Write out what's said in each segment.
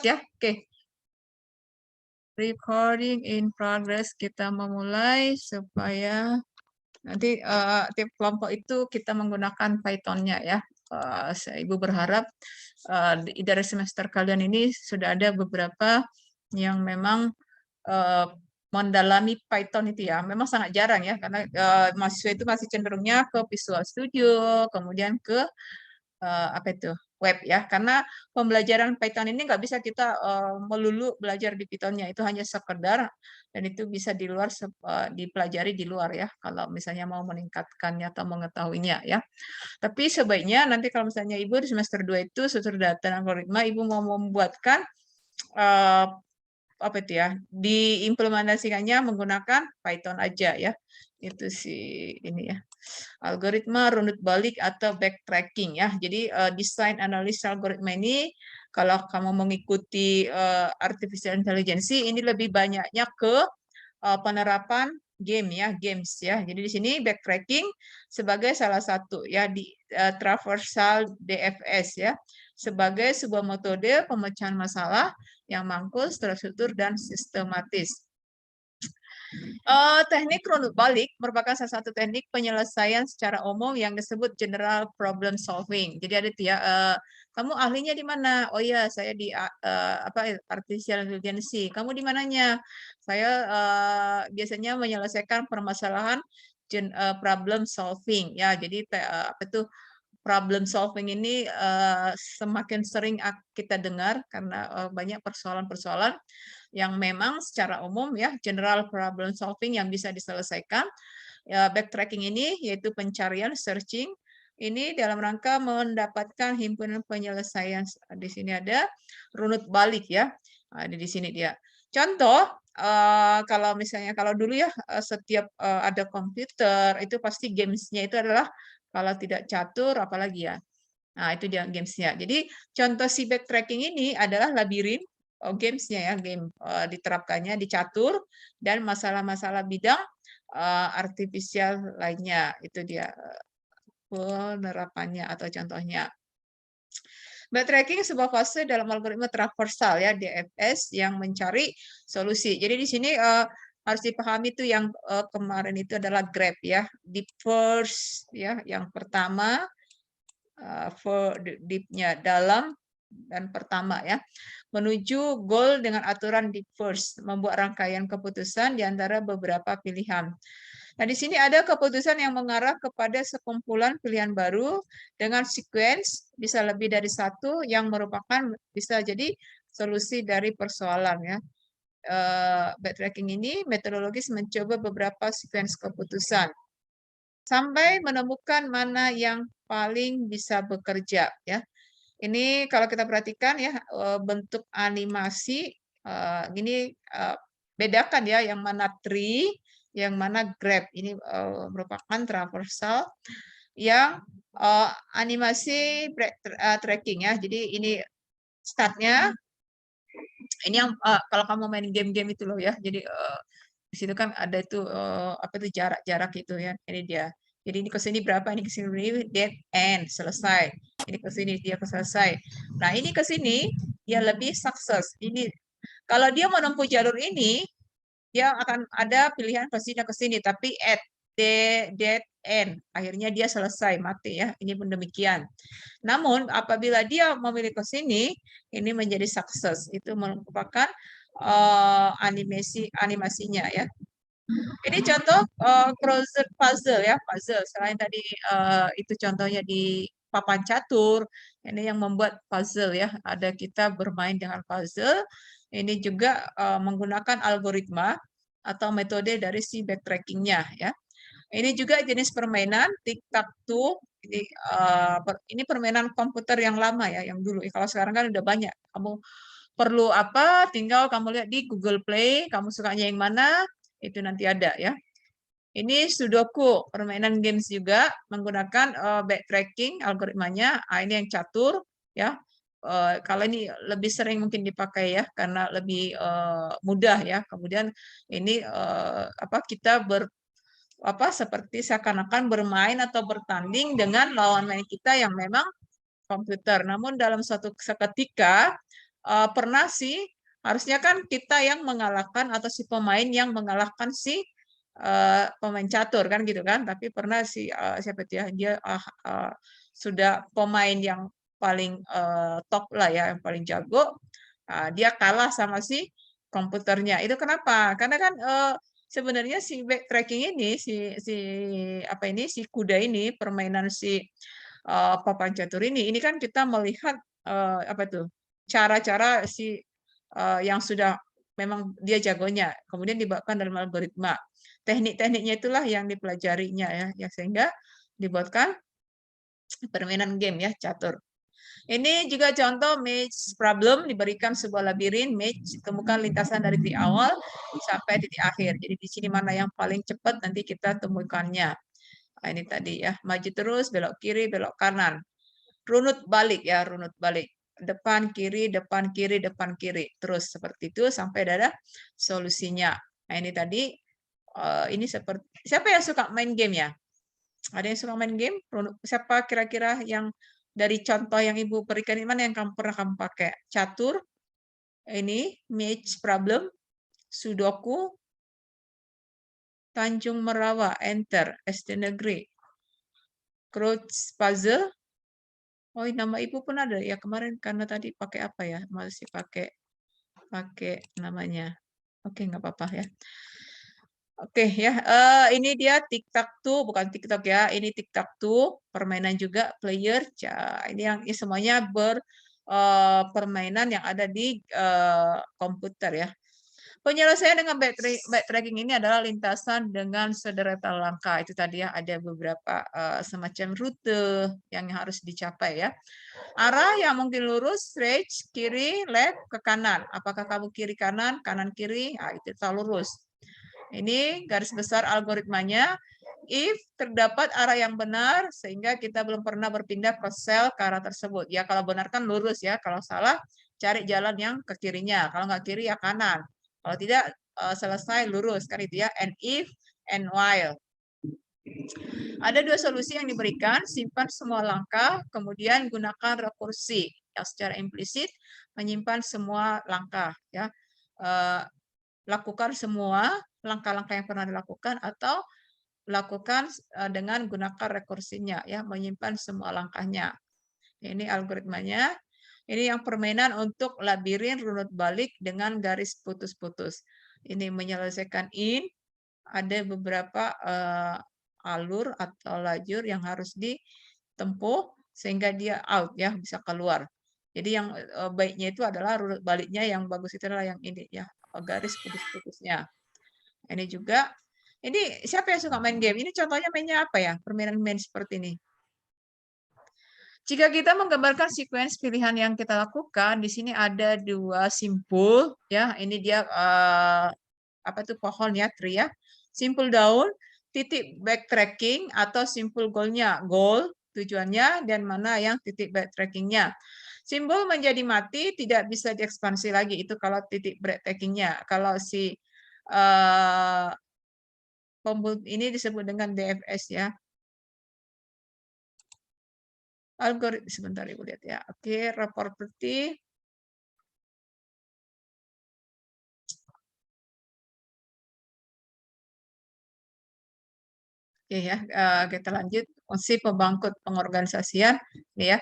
Ya, oke. Recording in progress. Kita memulai supaya nanti tiap kelompok itu kita menggunakan Python-nya ya. Ibu berharap dari semester kalian ini sudah ada beberapa yang memang mendalami Python itu ya. Memang sangat jarang ya, karena mahasiswa itu masih cenderungnya ke Visual Studio, kemudian ke apa itu web ya, karena pembelajaran Python ini nggak bisa kita melulu belajar di Python-nya, itu hanya sekedar dan itu bisa di luar dipelajari di luar ya, kalau misalnya mau meningkatkannya atau mengetahuinya ya. Tapi sebaiknya nanti kalau misalnya Ibu di semester 2 itu struktur data dan algoritma, Ibu mau membuatkan apa itu ya, diimplementasikannya menggunakan Python aja ya. Itu sih ini ya. Algoritma runut balik atau backtracking ya. Jadi desain analis algoritma ini kalau kamu mengikuti artificial intelligence ini lebih banyaknya ke penerapan game ya, games ya. Jadi di sini backtracking sebagai salah satu ya di traversal DFS ya, sebagai sebuah metode pemecahan masalah yang mangkul, terstruktur dan sistematis. Teknik runut balik merupakan salah satu teknik penyelesaian secara umum yang disebut general problem solving. Jadi ada tuh ya, kamu ahlinya di mana? Oh iya, saya di apa artificial intelligence. Kamu di mananya? Saya biasanya menyelesaikan permasalahan problem solving. Ya, jadi apa tuh problem solving ini semakin sering kita dengar karena banyak persoalan-persoalan yang memang secara umum ya general problem solving yang bisa diselesaikan. Backtracking ini yaitu pencarian searching ini dalam rangka mendapatkan himpunan penyelesaian. Di sini ada runut balik ya. Di sini dia. Contoh kalau misalnya kalau dulu ya setiap ada komputer itu pasti gamesnya itu adalah kalau tidak catur apalagi ya. Nah, itu dia gamesnya. Jadi contoh si backtracking ini adalah labirin gamesnya ya, game diterapkannya di catur dan masalah-masalah bidang artifisial lainnya. Itu dia penerapannya atau contohnya. Backtracking sebuah fase dalam algoritma traversal ya, DFS yang mencari solusi. Jadi di sini harus dipahami itu yang kemarin itu adalah grab ya, di first ya, yang pertama deep-nya dalam dan pertama ya, menuju goal dengan aturan deep first, membuat rangkaian keputusan di antara beberapa pilihan. Nah, di sini ada keputusan yang mengarah kepada sekumpulan pilihan baru dengan sequence bisa lebih dari satu yang merupakan bisa jadi solusi dari persoalan ya. Backtracking ini metodologis mencoba beberapa sequence keputusan sampai menemukan mana yang paling bisa bekerja ya. Ini kalau kita perhatikan ya bentuk animasi ini bedakan ya yang mana tree, yang mana grab. Ini merupakan traversal yang animasi tracking ya. Jadi ini startnya. Ini yang kalau kamu main game-game itu loh ya. Jadi di situ kan ada itu apa itu jarak-jarak itu ya. Ini dia. Jadi ini ke sini berapa, ini ke sini dead end, selesai. Ini ke sini dia selesai. Nah, ini ke sini dia lebih sukses. Ini kalau dia menempuh jalur ini, dia akan ada pilihan ke sini ke sini, tapi at dead end, akhirnya dia selesai mati ya. Ini pun demikian. Namun apabila dia memilih ke sini, ini menjadi sukses. Itu merupakan animasinya ya. Ini contoh crossword puzzle ya, puzzle. Selain tadi itu contohnya di papan catur, ini yang membuat puzzle ya. Ada kita bermain dengan puzzle. Ini juga menggunakan algoritma atau metode dari si backtracking-nya ya. Ini juga jenis permainan tic-tac-toe. Ini permainan komputer yang lama ya, yang dulu. Kalau sekarang kan udah banyak. Kamu perlu apa, tinggal kamu lihat di Google Play, kamu sukanya yang mana, itu nanti ada ya. Ini Sudoku, permainan games juga menggunakan backtracking algoritmanya. Ini yang catur ya. Kalau ini lebih sering mungkin dipakai ya karena lebih mudah ya. Kemudian ini apa kita seperti seakan-akan bermain atau bertanding dengan lawan main kita yang memang komputer. Namun dalam suatu seketika pernah sih, harusnya kan kita yang mengalahkan atau si pemain yang mengalahkan si pemain catur kan gitu kan, tapi pernah si siapa itu ya, dia sudah pemain yang paling top lah ya, yang paling jago, dia kalah sama si komputernya. Itu kenapa? Karena kan sebenarnya si backtracking ini, si apa ini, si kuda ini, permainan si papan catur ini kan kita melihat apa tuh, cara-cara si yang sudah memang dia jagonya, kemudian dibawakan dalam algoritma. Teknik-tekniknya itulah yang dipelajarinya ya sehingga dibuatkan permainan game ya catur. Ini juga contoh maze problem, diberikan sebuah labirin maze, temukan lintasan dari titik awal sampai titik akhir. Jadi di sini mana yang paling cepat nanti kita temukannya. Nah, ini tadi ya, maju terus, belok kiri, belok kanan. Runut balik ya, runut balik. Depan kiri, depan kiri, depan kiri. Terus seperti itu sampai ada solusinya. Nah, ini tadi ini seperti siapa yang suka main game ya? Ada yang suka main game? Siapa kira-kira yang dari contoh yang Ibu berikan ini mana yang pernah kamu pakai? Catur, ini match problem, Sudoku, Tanjung Merawa, enter, SD Negeri, Cross puzzle. Oh, nama Ibu pun ada ya kemarin karena tadi pakai apa ya? Masih pakai namanya. Oke, nggak apa-apa ya. Oke ya, ini dia TikTok bukan TikTok ya, ini TikTok permainan juga player. Ini yang ini semuanya permainan yang ada di komputer ya. Penyelesaian dengan backtracking ini adalah lintasan dengan sederetan langkah. Itu tadi ya, ada beberapa semacam rute yang harus dicapai ya. Arah yang mungkin lurus, straight, kiri, left, ke kanan. Apakah kamu kiri kanan, kanan kiri? Nah, itu selalu lurus. Ini garis besar algoritmanya. If terdapat arah yang benar, sehingga kita belum pernah berpindah ke sel ke arah tersebut. Ya, kalau benar kan lurus ya. Kalau salah, cari jalan yang ke kirinya. Kalau nggak kiri, ya kanan. Kalau tidak, selesai lurus. Kan itu ya. And if, and while. Ada dua solusi yang diberikan. Simpan semua langkah, kemudian gunakan rekursi. Yang secara implisit menyimpan semua langkah. Ya. Lakukan semua langkah-langkah yang pernah dilakukan atau lakukan dengan gunakan rekursinya ya, menyimpan semua langkahnya. Ini algoritmanya. Ini yang permainan untuk labirin runut balik dengan garis putus-putus. Ini menyelesaikan ada beberapa alur atau lajur yang harus ditempuh sehingga dia out ya, bisa keluar. Jadi yang baiknya itu adalah runut baliknya, yang bagus itu adalah yang ini ya, garis putus-putusnya. Ini juga, ini siapa yang suka main game? Ini contohnya mainnya apa ya? Permainan main seperti ini. Jika kita menggambarkan sequence pilihan yang kita lakukan, di sini ada dua simpul ya. Ini dia apa itu pohon ya, tree ya. Simpul daun, titik backtracking atau simpul goalnya, goal tujuannya, dan mana yang titik backtrackingnya. Simbol menjadi mati, tidak bisa diekspansi lagi. Itu kalau titik backtrackingnya. Kalau si ini disebut dengan DFS ya. Algoritma sebentar Ibu lihat ya. Oke, property. Oke ya, kita lanjut. Fungsi pembangkit pengorganisasian ini ya.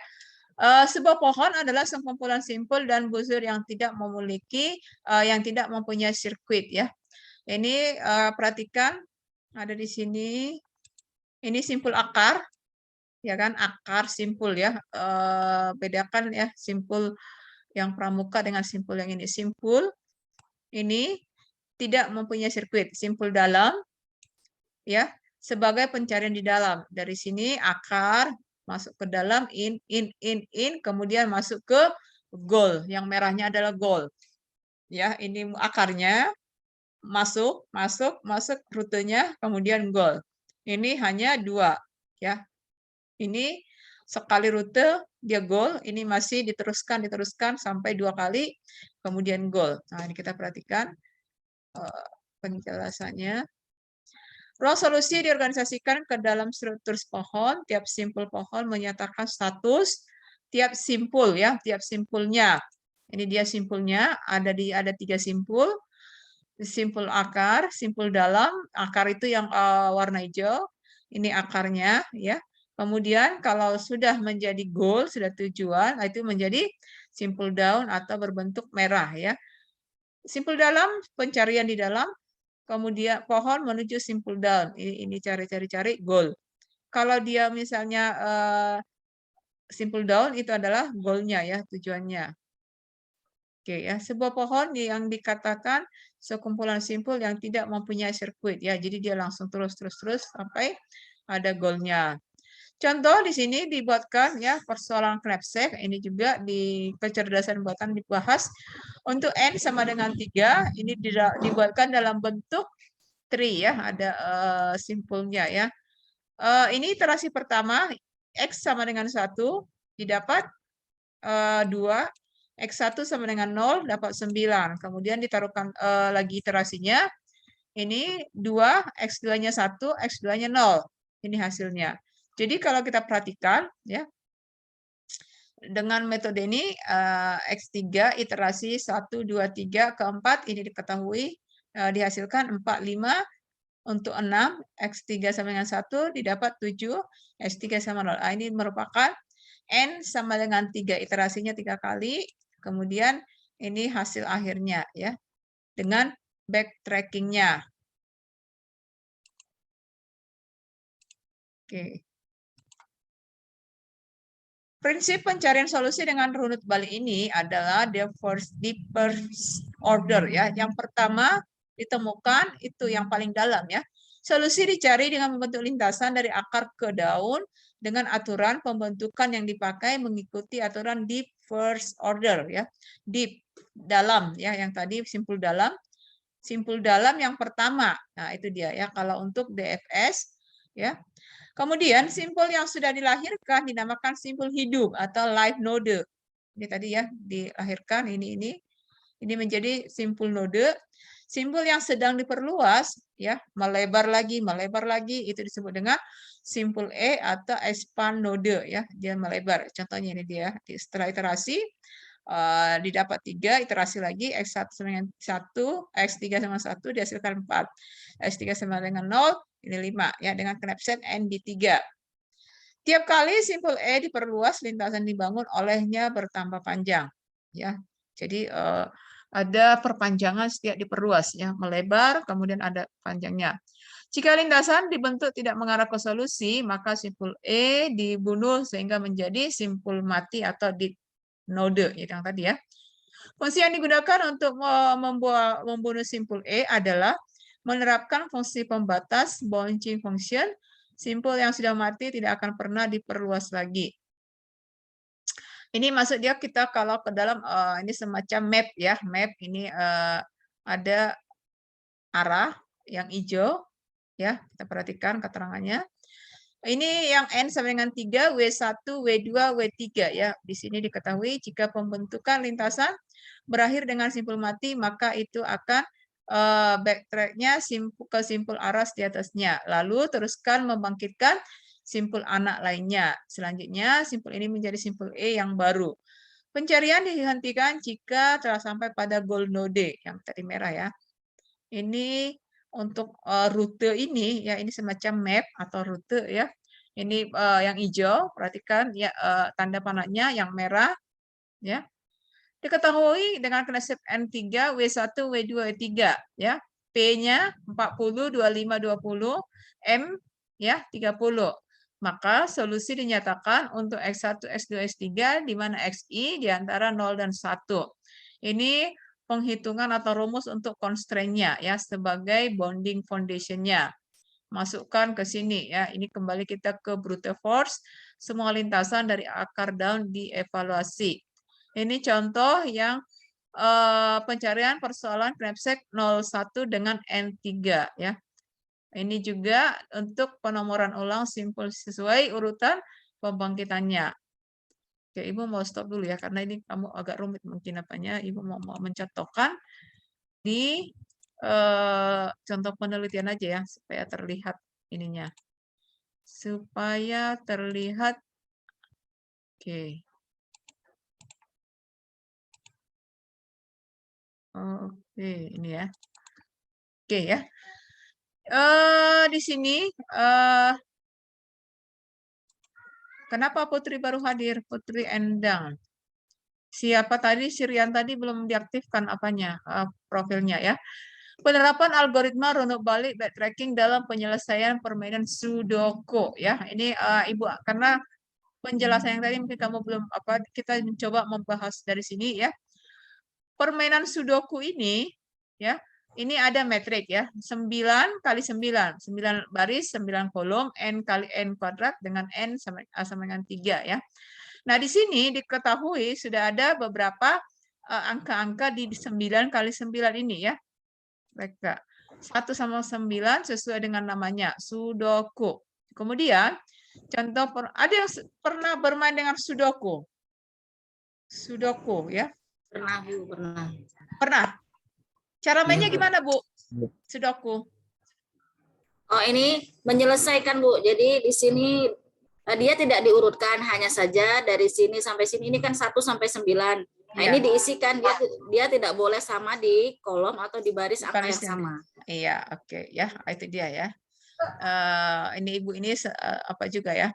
Sebuah pohon adalah sekumpulan simpul dan busur yang tidak memiliki yang tidak mempunyai sirkuit ya. Ini perhatikan ada di sini. Ini simpul akar ya kan, akar simpul ya. Bedakan ya simpul yang pramuka dengan simpul yang ini. Simpul ini tidak mempunyai sirkuit. Simpul dalam ya, sebagai pencarian di dalam. Dari sini akar masuk ke dalam, in, kemudian masuk ke goal. Yang merahnya adalah goal. Ya, ini akarnya masuk rutenya, kemudian goal. Ini hanya dua, ya. Ini sekali rute dia goal, ini masih diteruskan sampai dua kali, kemudian goal. Nah, ini kita perhatikan penjelasannya. Ruang solusi diorganisasikan ke dalam struktur pohon. Tiap simpul pohon menyatakan status tiap simpul ya, tiap simpulnya. Ini dia simpulnya, ada 3 simpul. Simpul akar, simpul dalam, akar itu yang warna hijau, ini akarnya ya. Kemudian kalau sudah menjadi goal, sudah tujuan, itu menjadi simpul daun atau berbentuk merah ya. Simpul dalam, pencarian di dalam, kemudian pohon menuju simpul daun. Ini cari-cari goal. Kalau dia misalnya simpul daun itu adalah goalnya ya, tujuannya. Oke ya, sebuah pohon yang dikatakan sekumpulan simpul yang tidak mempunyai sirkuit ya. Jadi dia langsung terus sampai ada goalnya. Contoh di sini dibuatkan ya persoalan knapsack, ini juga di kecerdasan buatan dibahas. Untuk n sama dengan 3, ini dibuatkan dalam bentuk tree ya, ada simpulnya ya. Ini iterasi pertama, X sama dengan 1, didapat 2, X1 sama dengan 0, dapat 9. Kemudian ditaruhkan lagi iterasinya, ini 2, X2-nya 1, X2-nya 0. Ini hasilnya. Jadi kalau kita perhatikan, ya, dengan metode ini, X3, iterasi 1, 2, 3, keempat, ini diketahui, dihasilkan 4, 5, untuk 6, X3 sama dengan 1, didapat 7, X3 sama 0. Ini merupakan N sama dengan 3, iterasinya 3 kali, kemudian ini hasil akhirnya ya, dengan backtracking-nya. Oke. Prinsip pencarian solusi dengan runut balik ini adalah the first order ya. Yang pertama ditemukan itu yang paling dalam ya. Solusi dicari dengan membentuk lintasan dari akar ke daun dengan aturan pembentukan yang dipakai mengikuti aturan deep first order ya. Deep dalam ya, yang tadi simpul dalam. Simpul dalam yang pertama. Nah, itu dia ya. Kalau untuk DFS ya. Kemudian simpul yang sudah dilahirkan dinamakan simpul hidup atau live node. Ini tadi ya dilahirkan ini menjadi simpul node. Simpul yang sedang diperluas ya, melebar lagi itu disebut dengan simpul E atau expand node ya, dia melebar. Contohnya ini dia. Setelah iterasi didapat 3, iterasi lagi X1 sama dengan 1, X3 sama 1 dihasilkan 4. X3 sama dengan 0, ini 5 ya, dengan knapsack N di 3. Tiap kali simpul E diperluas, lintasan dibangun olehnya bertambah panjang ya. Jadi ada perpanjangan setiap diperluas ya, melebar kemudian ada panjangnya. Jika lintasan dibentuk tidak mengarah ke solusi, maka simpul E dibunuh sehingga menjadi simpul mati atau di node yang tadi ya. Fungsi yang digunakan untuk membunuh simpul E adalah menerapkan fungsi pembatas branching function. Simpul yang sudah mati tidak akan pernah diperluas lagi. Ini maksud dia kita kalau ke dalam ini semacam map ya, map ini ada arah yang hijau ya, kita perhatikan keterangannya. Ini yang N sama dengan 3, W1, W2, W3 ya. Di sini diketahui jika pembentukan lintasan berakhir dengan simpul mati, maka itu akan backtrack-nya ke simpul aras di atasnya. Lalu teruskan membangkitkan simpul anak lainnya. Selanjutnya simpul ini menjadi simpul E yang baru. Pencarian dihentikan jika telah sampai pada goal node yang tadi merah ya. Ini untuk rute ini ya, ini semacam map atau rute ya. Ini yang hijau, perhatikan ya, tanda panahnya yang merah ya. Diketahui dengan knapsack N3, W1, W2, W3 ya. P-nya 40, 25, 20, M ya 30. Maka solusi dinyatakan untuk X1, X2, X3 di mana XI di antara 0 dan 1. Ini penghitungan atau rumus untuk constraint-nya ya, sebagai bonding foundation-nya. Masukkan ke sini ya. Ini kembali kita ke brute force, semua lintasan dari akar daun dievaluasi. Ini contoh yang pencarian persoalan knapsack 01 dengan N3 ya. Ini juga untuk penomoran ulang simpul sesuai urutan pembangkitannya. Oke, Ibu mau stop dulu ya, karena ini kamu agak rumit mungkin apanya. Ibu mau mencontohkan di contoh penelitian aja ya, supaya terlihat ininya. Supaya terlihat, oke. Oke, ini ya. Oke ya. Di sini kenapa Putri baru hadir? Putri Endang. Siapa tadi? Sirian tadi belum diaktifkan apanya profilnya ya. Penerapan algoritma runut balik backtracking dalam penyelesaian permainan Sudoku ya. Ini Ibu karena penjelasan yang tadi mungkin kamu belum kita mencoba membahas dari sini ya. Permainan Sudoku ini ya, ini ada metrik ya, 9 kali 9, 9 baris, 9 kolom, n kali n kuadrat dengan n sama dengan 3 ya. Nah, di sini diketahui sudah ada beberapa angka-angka di 9 kali 9 ini ya. Mereka 1 sama 9 sesuai dengan namanya, Sudoku. Kemudian, contoh ada yang pernah bermain dengan Sudoku? Sudoku ya. Pernah, Bu, pernah. Pernah. Cara mainnya gimana, Bu? Sudoku. Oh, ini menyelesaikan, Bu. Jadi di sini dia tidak diurutkan, hanya saja dari sini sampai sini ini kan 1 sampai 9. Nah, ini diisikan, dia tidak boleh sama di kolom atau di baris angka yang sama. Iya, oke ya, itu dia ya. Ini Ibu ini apa juga ya?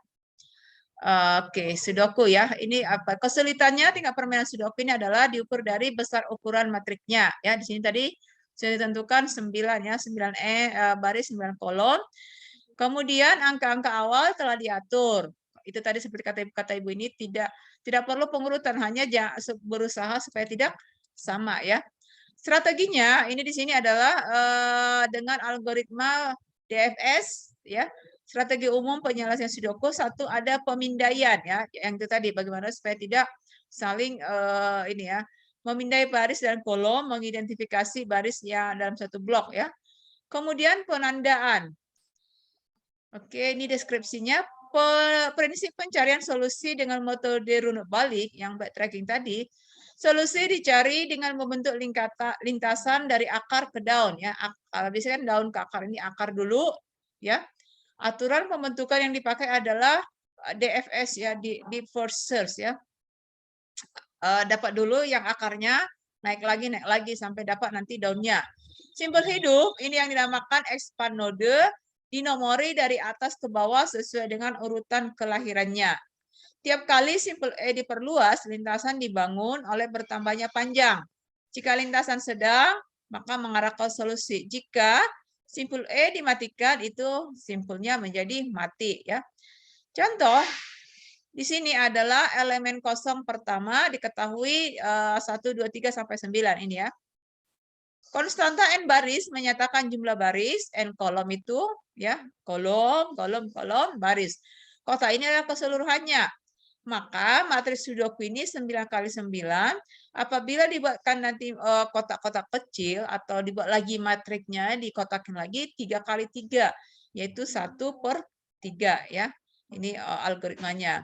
Oke, Sudoku ya. Ini apa? Kesulitannya tingkat permainan Sudoku ini adalah diukur dari besar ukuran matriknya. Ya, di sini tadi sudah ditentukan 9 ya, 9 baris 9 kolom. Kemudian angka-angka awal telah diatur. Itu tadi seperti kata Ibu ini tidak perlu pengurutan, hanya berusaha supaya tidak sama ya. Strateginya ini di sini adalah dengan algoritma DFS ya. Strategi umum penyelesaian Sudoku, satu ada pemindaian ya, yang itu tadi bagaimana supaya tidak saling ini ya, memindai baris dan kolom, mengidentifikasi baris yang dalam satu blok ya. Kemudian penandaan. Oke, ini deskripsinya. Prinsip pencarian solusi dengan metode runut balik yang backtracking tadi. Solusi dicari dengan membentuk lintasan dari akar ke daun ya. Biasanya kan daun ke akar, ini akar dulu ya. Aturan pembentukan yang dipakai adalah DFS ya, di first search ya. Dapat dulu yang akarnya, naik lagi sampai dapat nanti daunnya. Simbol hidup ini yang dinamakan expand node, dinomori dari atas ke bawah sesuai dengan urutan kelahirannya. Tiap kali simpel E diperluas, lintasan dibangun oleh bertambahnya panjang. Jika lintasan sedang, maka mengarah ke solusi. Jika simpul E dimatikan, itu simpulnya menjadi mati ya. Contoh, di sini adalah elemen kosong pertama diketahui 1, 2, 3 sampai 9 ini ya. Konstanta n baris menyatakan jumlah baris, n kolom itu ya, kolom, baris. Kotak ini adalah keseluruhannya. Maka matriks Sudoku ini 9 kali 9, apabila dibuatkan nanti kotak-kotak kecil atau dibuat lagi matriknya, dikotakin lagi 3 kali 3, yaitu 1/3 ya. Ini algoritmanya.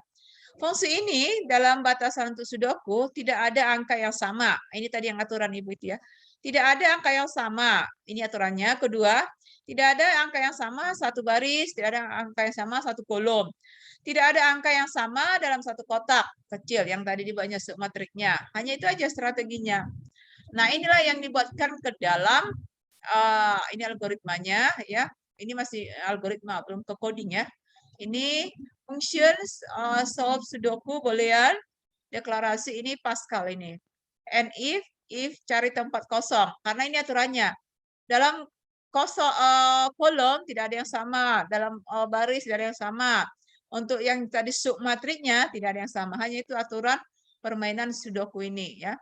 Fungsi ini dalam batasan untuk Sudoku tidak ada angka yang sama. Ini tadi yang aturan Ibu itu ya. Tidak ada angka yang sama. Ini aturannya. Kedua, tidak ada angka yang sama satu baris, tidak ada angka yang sama satu kolom. Tidak ada angka yang sama dalam satu kotak kecil yang tadi dibuatnya submatriknya. Hanya itu aja strateginya. Nah, inilah yang dibuatkan ke dalam ini algoritmanya ya. Ini masih algoritma, belum ke coding ya. Ini functions solve Sudoku Boolean deklarasi ini Pascal ini. And if cari tempat kosong karena ini aturannya. Dalam kolom tidak ada yang sama, dalam baris tidak ada yang sama. Untuk yang tadi submatriknya tidak ada yang sama, hanya itu aturan permainan Sudoku ini ya.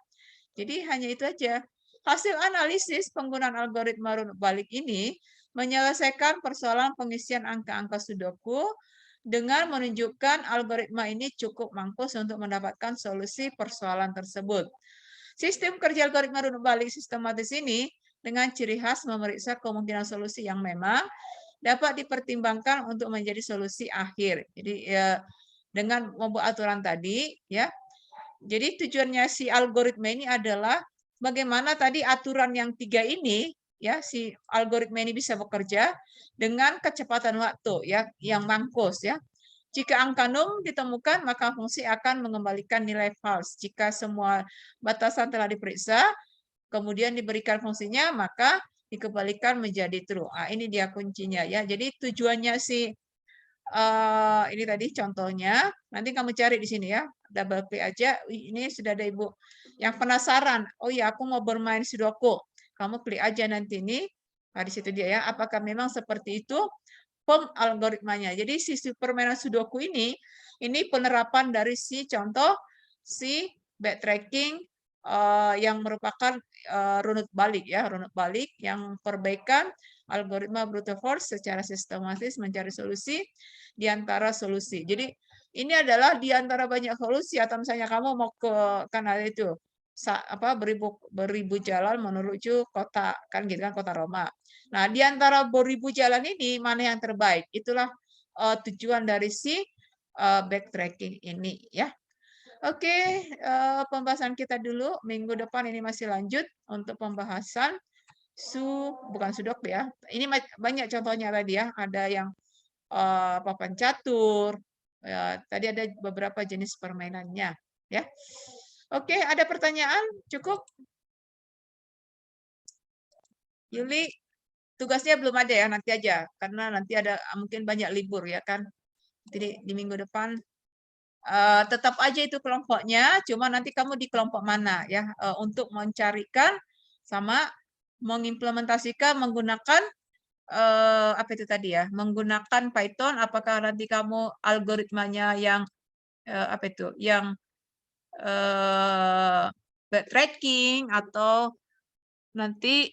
Jadi hanya itu aja. Hasil analisis penggunaan algoritma runut balik ini menyelesaikan persoalan pengisian angka-angka Sudoku dengan menunjukkan algoritma ini cukup mampus untuk mendapatkan solusi persoalan tersebut. Sistem kerja algoritma runut balik sistematis ini dengan ciri khas memeriksa kemungkinan solusi yang memang dapat dipertimbangkan untuk menjadi solusi akhir. Jadi ya, dengan membuat aturan tadi ya. Jadi tujuannya si algoritma ini adalah bagaimana tadi aturan yang 3 ini ya si algoritma ini bisa bekerja dengan kecepatan waktu ya yang mampus ya. Jika angka num ditemukan maka fungsi akan mengembalikan nilai false. Jika semua batasan telah diperiksa kemudian diberikan fungsinya, maka dikembalikan menjadi true. Nah, ini dia kuncinya ya. Jadi tujuannya si ini tadi contohnya, nanti kamu cari di sini ya, double klik aja. Ini sudah ada Ibu yang penasaran. Oh ya, aku mau bermain Sudoku. Kamu klik aja nanti ini. Nah, di situ dia ya. Apakah memang seperti itu algoritmanya? Jadi si permainan Sudoku ini penerapan dari si contoh si backtracking yang merupakan runut balik ya, runut balik yang perbaikan algoritma brute force secara sistematis mencari solusi di antara solusi. Jadi ini adalah di antara banyak solusi atau misalnya kamu mau ke kanal itu beribu jalan menuju kota kan gitu kan kota Roma. Nah, di antara beribu jalan ini mana yang terbaik? Itulah tujuan dari si backtracking ini ya. Oke, pembahasan kita dulu. Minggu depan ini masih lanjut untuk pembahasan bukan Sudoku ya. Ini banyak contohnya tadi ya. Ada yang papan catur. Ya, tadi ada beberapa jenis permainannya ya. Oke, ada pertanyaan? Cukup? Yuli, tugasnya belum ada ya, nanti aja. Karena nanti ada mungkin banyak libur ya kan. Jadi di minggu depan tetap aja itu kelompoknya, cuma nanti kamu di kelompok mana ya untuk mencarikan sama mengimplementasikan menggunakan apa itu tadi ya, menggunakan Python. Apakah nanti kamu algoritmanya yang apa itu, yang backtracking atau nanti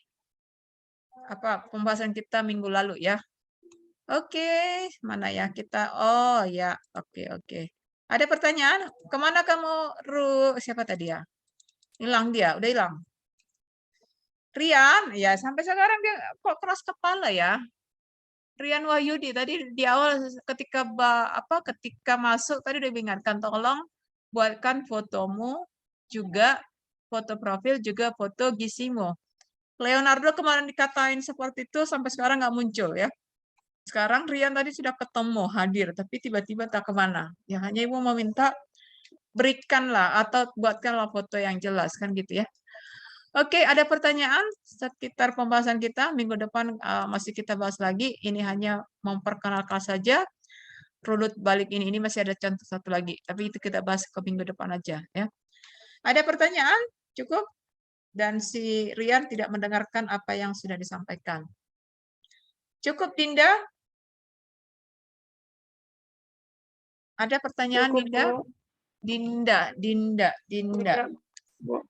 apa pembahasan kita minggu lalu ya. Oke, mana ya kita? Oh ya, oke. Ada pertanyaan? Kemana kamu, siapa tadi ya? Hilang dia, udah hilang. Rian, ya sampai sekarang dia kok keras kepala ya. Rian Wahyudi tadi di awal ketika masuk tadi udah diingatkan tolong buatkan fotomu juga foto profil juga foto gisimu. Leonardo kemarin dikatain seperti itu sampai sekarang nggak muncul ya. Sekarang Rian tadi sudah ketemu hadir tapi tiba-tiba tak kemana. Ya hanya ibu mau minta berikanlah atau buatkanlah foto yang jelas kan gitu ya. Oke, ada pertanyaan sekitar pembahasan kita minggu depan masih kita bahas lagi. Ini hanya memperkenalkan saja runut balik ini masih ada contoh satu lagi, tapi itu kita bahas ke minggu depan aja ya. Ada pertanyaan? Cukup? Dan si Rian tidak mendengarkan apa yang sudah disampaikan. Cukup, Dinda? Ada pertanyaan, Cukup, Dinda? Bu. Dinda. Bu.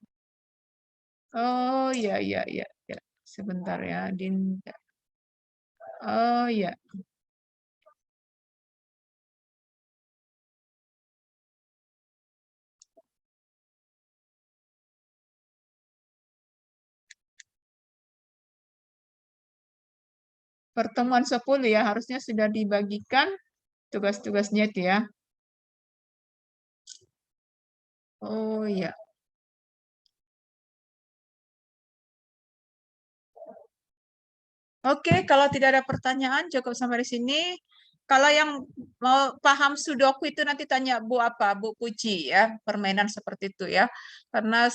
Oh, ya. Sebentar ya, Dinda. Oh, ya. Pertemuan 10 ya, harusnya sudah dibagikan tugas-tugasnya itu ya. Oh, ya. Oke, kalau tidak ada pertanyaan, cukup sampai di sini. Kalau yang mau paham Sudoku itu nanti tanya Bu Puji ya, permainan seperti itu ya. Karena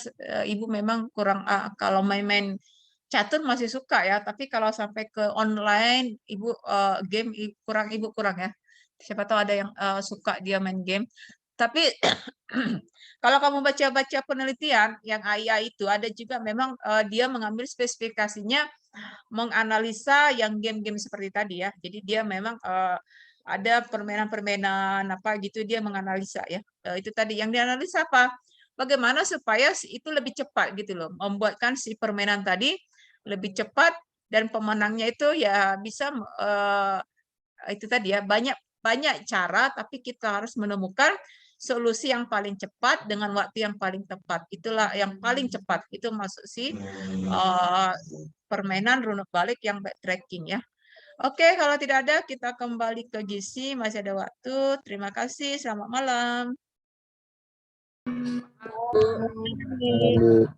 Ibu memang kurang, kalau main-main catur masih suka ya, tapi kalau sampai ke online, Ibu game Ibu kurang ya. Siapa tahu ada yang suka dia main game. Tapi kalau kamu baca-baca penelitian yang AI itu ada juga memang dia mengambil spesifikasinya menganalisa yang game-game seperti tadi ya. Jadi dia memang ada permainan-permainan apa gitu dia menganalisa ya. Itu tadi yang dianalisa apa? Bagaimana supaya itu lebih cepat gitu loh, membuatkan si permainan tadi lebih cepat dan pemenangnya itu ya bisa itu tadi ya banyak cara tapi kita harus menemukan solusi yang paling cepat dengan waktu yang paling tepat. Itulah yang paling cepat. Itu masuk si permainan runut balik yang backtracking ya. Oke, kalau tidak ada kita kembali ke Gizi, masih ada waktu. Terima kasih, selamat malam. Bu.